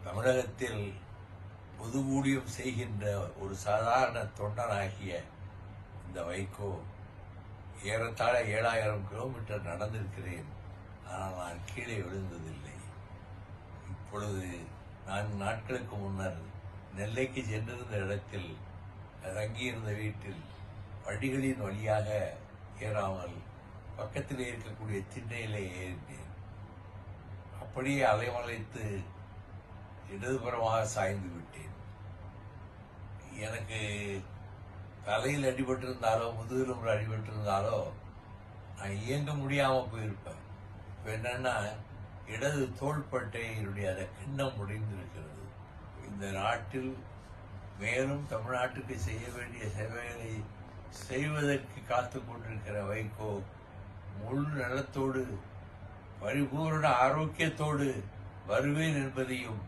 தமிழகத்தில் பொது ஊழியம் செய்கின்ற ஒரு சாதாரண தொண்டனாகிய இந்த வைகோ ஏறத்தாழ 7000 கிலோமீட்டர் நடந்திருக்கிறேன். ஆனால் நான் கீழே விழுந்ததில்லை. இப்பொழுது 4 நாட்களுக்கு முன்னர் நெல்லைக்கு சென்றிருந்த இடத்தில் தங்கியிருந்த வீட்டில் படிகளின் வழியாக ஏறாமல் பக்கத்திலே இருக்கக்கூடிய திண்ணையிலே ஏறினேன். அப்படியே அலைமலைத்து இடதுபுறமாக சாய்ந்து விட்டேன். எனக்கு தலையில் அடிபட்டிருந்தாலோ முதுகிலும் அடிபட்டிருந்தாலோ நான் இயங்க முடியாம போயிருப்பேன். இப்ப என்னன்னா இடது தோள்பட்டையினுடைய அந்த கிண்ணம் முடிந்திருக்கிறது. இந்த நாட்டில் மேலும் தமிழ்நாட்டுக்கு செய்ய வேண்டிய சேவைகளை செய்வதற்கு காத்துக் கொண்டிருக்கிற வைகோ முழு நலத்தோடு பரிபூர்ண ஆரோக்கியத்தோடு வருவேன் என்பதையும்